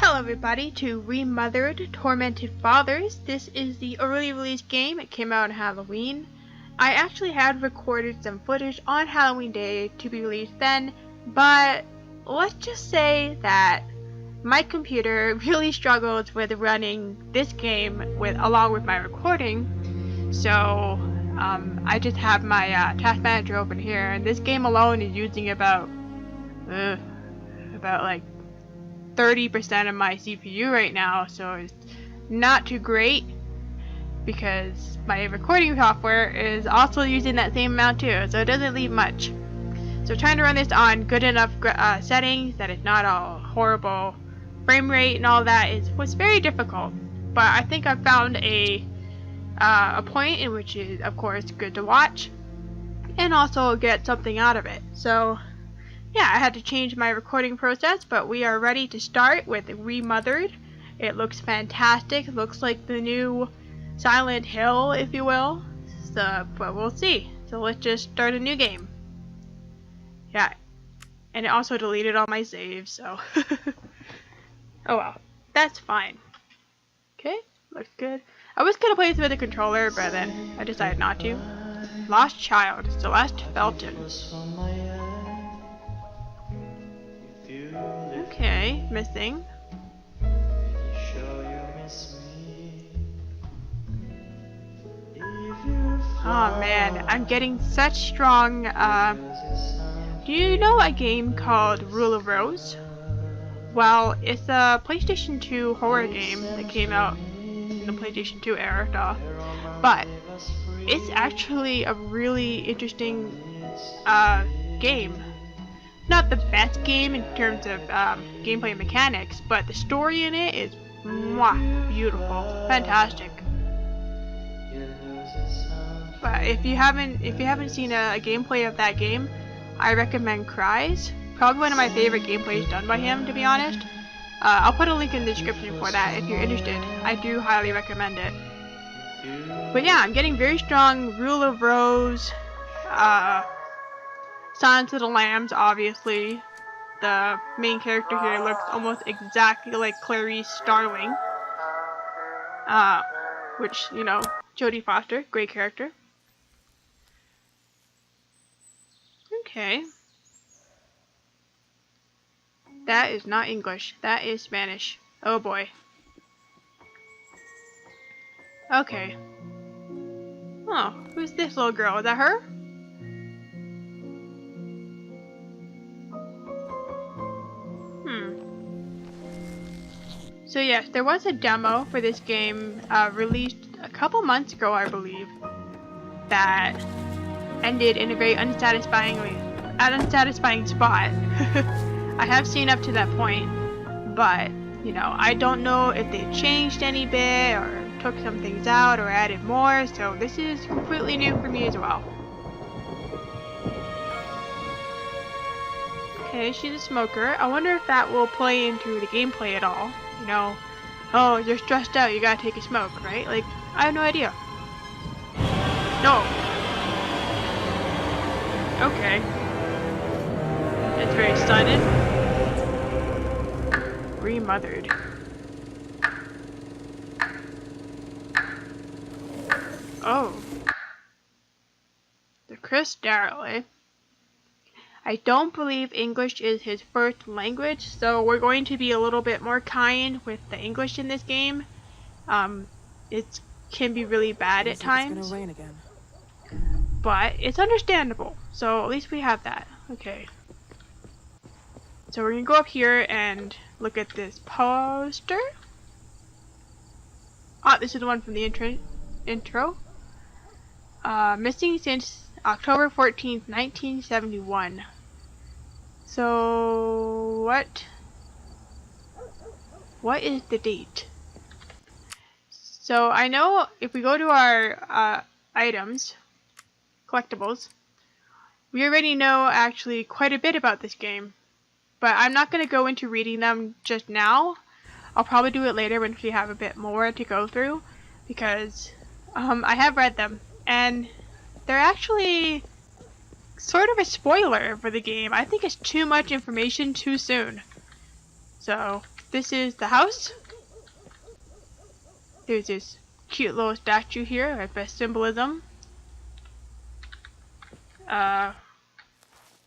Hello everybody to Remothered, Tormented Fathers. This is the early release game. It came out on Halloween. I actually had recorded some footage on Halloween Day to be released then, but let's just say that my computer really struggles with running this game along with my recording. So I just have my task manager open here, and this game alone is using about like 30% of my CPU right now, so it's not too great because my recording software is also using that same amount too, so it doesn't leave much. So trying to run this on good enough settings that it's not a horrible frame rate and all that was very difficult, but I think I found a point in which is of course good to watch and also get something out of it. So yeah, I had to change my recording process, but we are ready to start with Remothered. It looks fantastic. It looks like the new Silent Hill, if you will. So, but we'll see. So let's just start a new game. Yeah, and it also deleted all my saves, so oh well, that's fine. Okay, looks good. I was gonna play this with a controller, but then I decided not to. Lost Child, Celeste Felton. Okay, missing. Oh man, I'm getting such strong, do you know a game called Rule of Rose? Well, it's a PlayStation 2 horror game that came out in the PlayStation 2 era, but it's actually a really interesting, game. Not the best game in terms of gameplay mechanics, but the story in it is beautiful, fantastic. But if you haven't seen a gameplay of that game, I recommend Cries. Probably one of my favorite gameplays done by him, to be honest. I'll put a link in the description for that if you're interested. I do highly recommend it. But yeah, I'm getting very strong Rule of Rose, Silence of the Lambs, obviously. The main character here looks almost exactly like Clarice Starling. Which, you know, Jodie Foster, great character. Okay. That is not English. That is Spanish. Oh boy. Okay. Oh, who's this little girl? Is that her? So yes, there was a demo for this game released a couple months ago, I believe, that ended in a very unsatisfying spot. I have seen up to that point, but you know, I don't know if they changed any bit or took some things out or added more, so this is completely new for me as well. Okay, she's a smoker. I wonder if that will play into the gameplay at all. You know, oh, you're stressed out, you gotta take a smoke, right? Like, I have no idea. No. Okay. It's very sudden. Remothered. Oh. The Chris Darill, eh? I don't believe English is his first language, so we're going to be a little bit more kind with the English in this game. It can be really bad at times. It's gonna rain again. But it's understandable, so at least we have that. Okay. So we're gonna go up here and look at this poster. Ah, this is the one from the intro. Missing since October 14th, 1971. So, what is the date? So, I know if we go to our items, collectibles, we already know actually quite a bit about this game. But I'm not going to go into reading them just now. I'll probably do it later once we have a bit more to go through, because I have read them, and they're actually sort of a spoiler for the game. I think it's too much information too soon. So, this is the house. There's this cute little statue here with best symbolism. But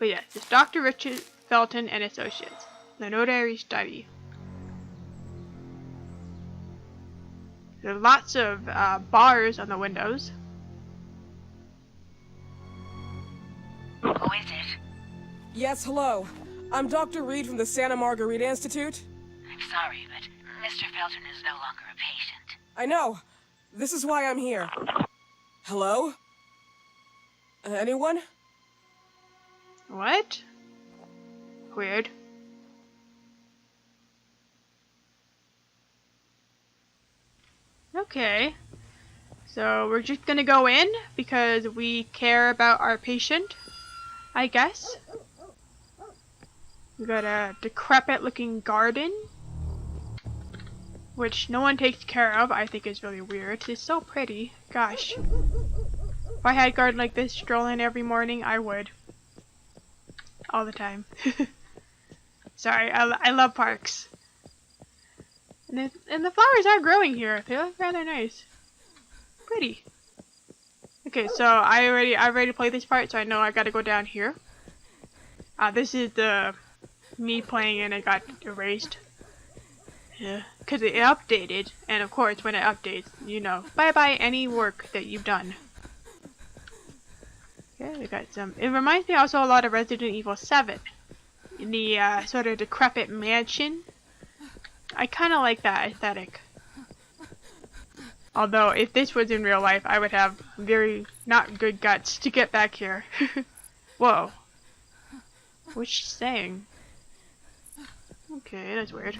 yeah, it's Dr. Richard Felton and Associates, the notary study. There are lots of bars on the windows. Who is it? Yes, hello. I'm Dr. Reed from the Santa Margarita Institute. I'm sorry, but Mr. Felton is no longer a patient. I know. This is why I'm here. Hello? Anyone? What? Weird. Okay. So we're just gonna go in because we care about our patient, I guess. We got a decrepit looking garden, which no one takes care of. I think is really weird. It's so pretty. Gosh. If I had a garden like this strolling every morning, I would. All the time. Sorry, I love parks. And the flowers are growing here. They look rather nice. Pretty. Okay, so I already played this part, so I know I gotta go down here. This is the me playing and it got erased. Yeah, because it updated, and of course when it updates, you know, bye-bye any work that you've done. Okay, we got some. It reminds me also a lot of Resident Evil 7. In the sort of decrepit mansion. I kind of like that aesthetic. Although, if this was in real life, I would have very not good guts to get back here. Whoa. What's she saying? Okay, that's weird.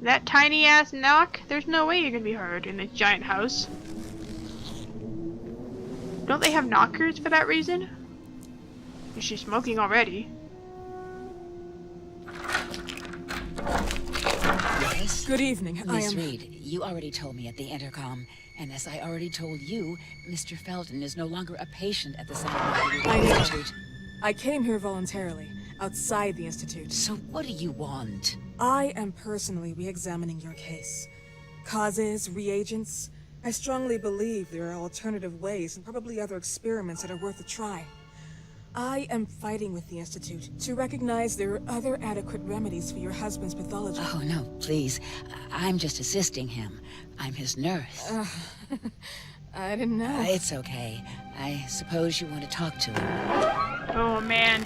That tiny ass knock? There's no way you're gonna be heard in this giant house. Don't they have knockers for that reason? Is she smoking already? Yes? Good evening. Miss Reed, you already told me at the intercom, and as I already told you, Mr. Felton is no longer a patient at the Santa Margarita Institute. I came here voluntarily, outside the Institute. So what do you want? I am personally re-examining your case. Causes, reagents. I strongly believe there are alternative ways and probably other experiments that are worth a try. I am fighting with the Institute to recognize there are other adequate remedies for your husband's pathology. Oh, no, please. I'm just assisting him. I'm his nurse. I didn't know. It's okay. I suppose you want to talk to him. Oh man.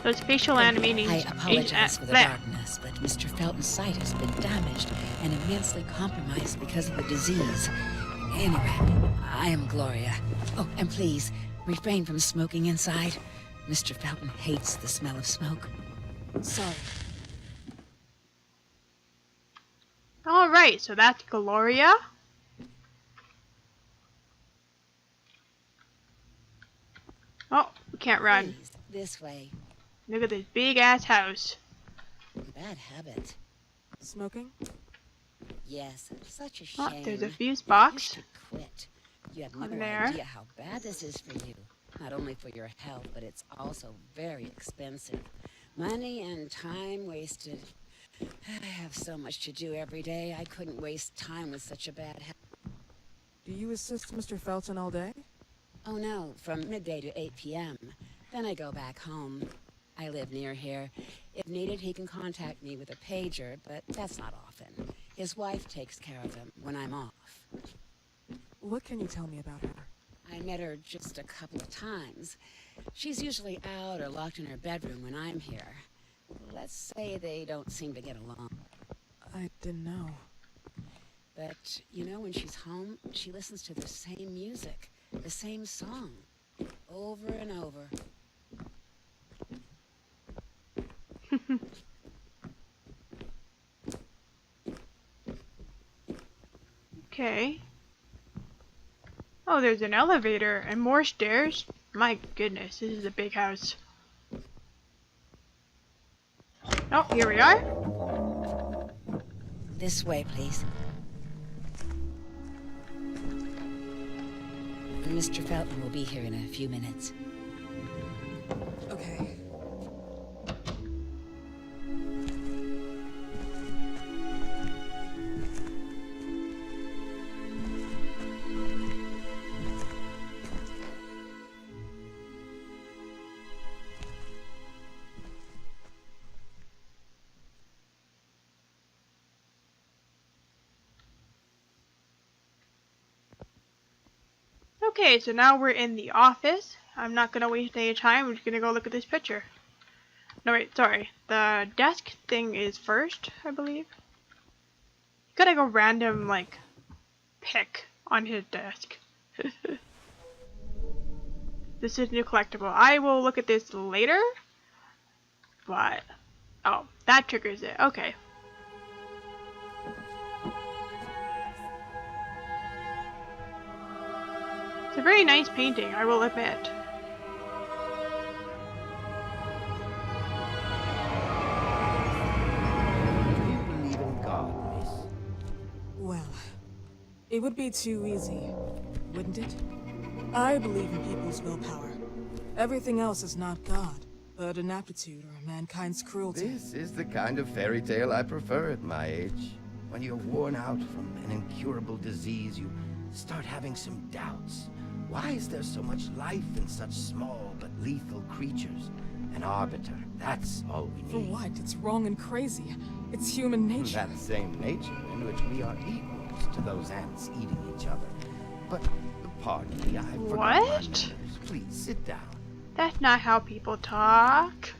Those facial animations. I apologize for the darkness, but Mr. Felton's sight has been damaged and immensely compromised because of the disease. Anyway, I am Gloria. Oh, and please, refrain from smoking inside. Mr. Felton hates the smell of smoke. Sorry. Alright, so that's Gloria. Oh, we can't run. Please, this way. Look at this big ass house. Bad habit. Smoking? Yes, such a shame. Oh, there's a fuse You box. should quit. You have no There. idea how bad this is for you. Not only for your health, but it's also very expensive. Money and time wasted. I have so much to do every day. I couldn't waste time with such a bad habit. Do you assist Mr. Felton all day? Oh no, from midday to 8 p.m. Then I go back home. I live near here. If needed, he can contact me with a pager, but that's not often. His wife takes care of him when I'm off. What can you tell me about her? I met her just a couple of times. She's usually out or locked in her bedroom when I'm here. Let's say they don't seem to get along. I didn't know. But, you know, when she's home, she listens to the same music, the same song, over and over. Okay. Oh, there's an elevator and more stairs. My goodness, this is a big house. Oh, here we are. This way, please. Mr. Felton will be here in a few minutes. Okay. Okay, so now we're in the office. I'm not gonna waste any time. I'm just gonna go look at this picture. No, wait, sorry. The desk thing is first, I believe. You got like a random, like, pick on his desk. This is new collectible. I will look at this later. But, oh, that triggers it. Okay. It's a very nice painting, I will admit. Do you believe in God, miss? Well, it would be too easy, wouldn't it? I believe in people's willpower. Everything else is not God, but an aptitude or mankind's cruelty. This is the kind of fairy tale I prefer at my age. When you're worn out from an incurable disease, you start having some doubts. Why is there so much life in such small but lethal creatures? An arbiter, that's all we need. For what? It's wrong and crazy. It's human nature. That same nature in which we are equals to those ants eating each other. But, pardon me, I forgot my What? manners. Please, sit down. That's not how people talk.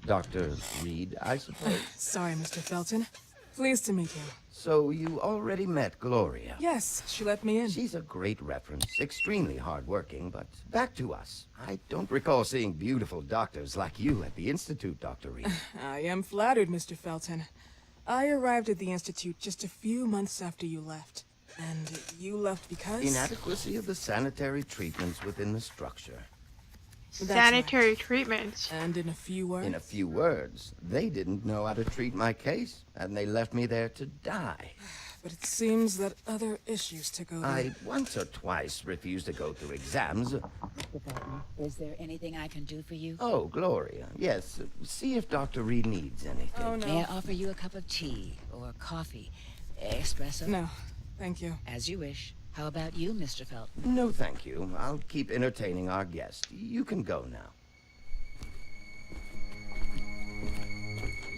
Dr. Reed, I suppose. Sorry, Mr. Felton. Pleased to meet you. So you already met Gloria? Yes, she let me in. She's a great reference, extremely hardworking, but back to us. I don't recall seeing beautiful doctors like you at the Institute, Dr. Reed. I am flattered, Mr. Felton. I arrived at the Institute just a few months after you left. And you left because? Inadequacy of the sanitary treatments within the structure. That's Sanitary right. treatments. And in a few words? In a few words, they didn't know how to treat my case, and they left me there to die. But it seems that other issues took over. I once or twice refused to go through exams. Mr. Felton, is there anything I can do for you? Oh, Gloria, yes. See if Dr. Reed needs anything. Oh, no. May I offer you a cup of tea or coffee? Espresso? No, thank you. As you wish. How about you, Mr. Felton? No, thank you. I'll keep entertaining our guest. You can go now.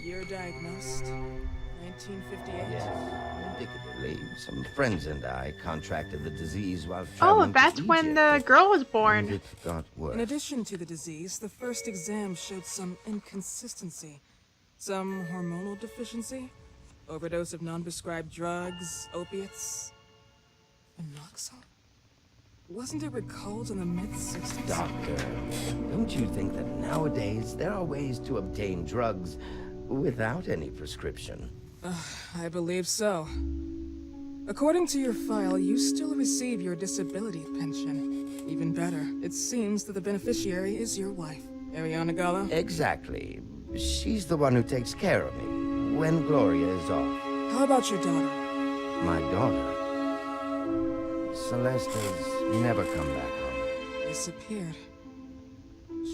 Year diagnosed. 1958. Yes, indicatively, some friends and I contracted the disease while Oh, traveling that's to when the Egypt. girl was And born. it got worse. In addition to the disease, the first exam showed some inconsistency. Some hormonal deficiency, overdose of non-prescribed drugs, opiates, phenoxyl. Wasn't it recalled in the mid-60s? Doctor, don't you think that nowadays there are ways to obtain drugs without any prescription? I believe so. According to your file, you still receive your disability pension. Even better, it seems that the beneficiary is your wife, Ariana Gallo. Exactly. She's the one who takes care of me when Gloria is off. How about your daughter? My daughter, Celeste, has never come back home. Disappeared.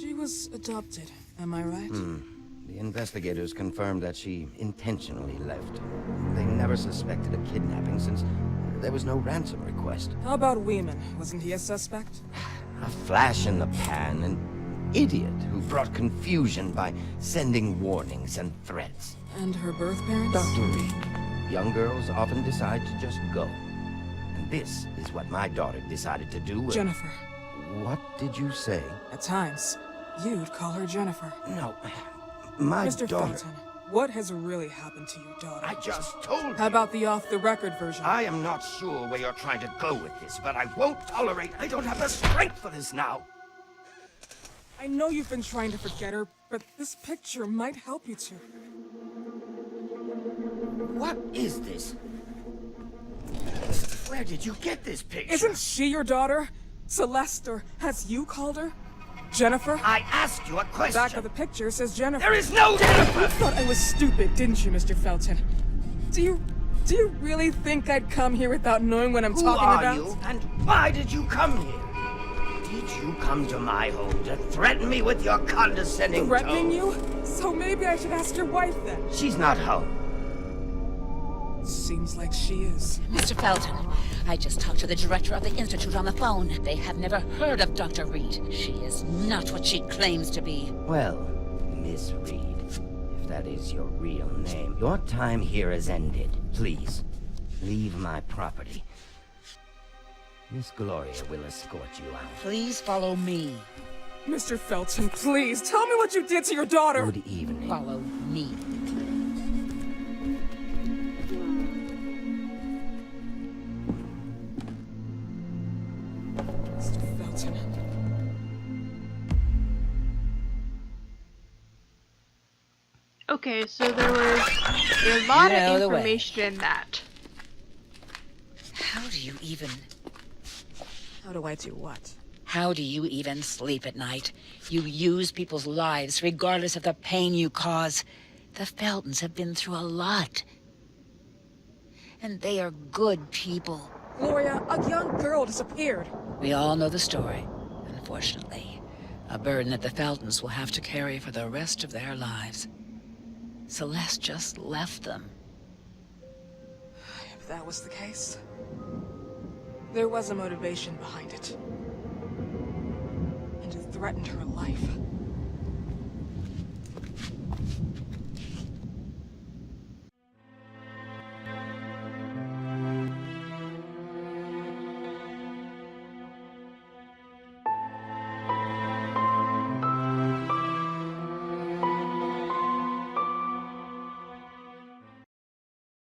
She was adopted, am I right? The investigators confirmed that she intentionally left. They never suspected a kidnapping since there was no ransom request. How about Weeman? Wasn't he a suspect? A flash in the pan, an idiot who brought confusion by sending warnings and threats. And her birth parents? Dr. Reed, young girls often decide to just go. And this is what my daughter decided to do. Jennifer. What did you say? At times, you'd call her Jennifer. No, my Mr. daughter. Felton, what has really happened to your daughter? I just told you. How about the off-the-record version? I am not sure where you're trying to go with this, but I won't tolerate. I don't have the strength for this now. I know you've been trying to forget her, but this picture might help you to. What is this? Where did you get this picture? Isn't she your daughter? Celeste, or has you called her? Jennifer? I asked you a question. Back of the picture says Jennifer. There is no You Jennifer! thought I was stupid, didn't you, Mr. Felton? Do you Do you really think I'd come here without knowing what I'm Who talking are about? you, and why did you come here? Did you come to my home to threaten me with your condescending Threatening tone? you? So maybe I should ask your wife then. She's not home. Seems like she is. Mr. Felton, I just talked to the director of the Institute on the phone. They have never heard of Dr. Reed. She is not what she claims to be. Well, Miss Reed, if that is your real name, your time here is ended. Please, leave my property. Miss Gloria will escort you out. Please follow me. Mr. Felton, please, tell me what you did to your daughter! Good evening. Follow me. Mr. Felton. Okay, so there was a lot You know of the way. information in that. How do you even... How do I do what? How do you even sleep at night? You use people's lives regardless of the pain you cause. The Feltons have been through a lot. And they are good people. Gloria, a young girl disappeared. We all know the story, unfortunately. A burden that the Feltons will have to carry for the rest of their lives. Celeste just left them. If that was the case, there was a motivation behind it. And it threatened her life.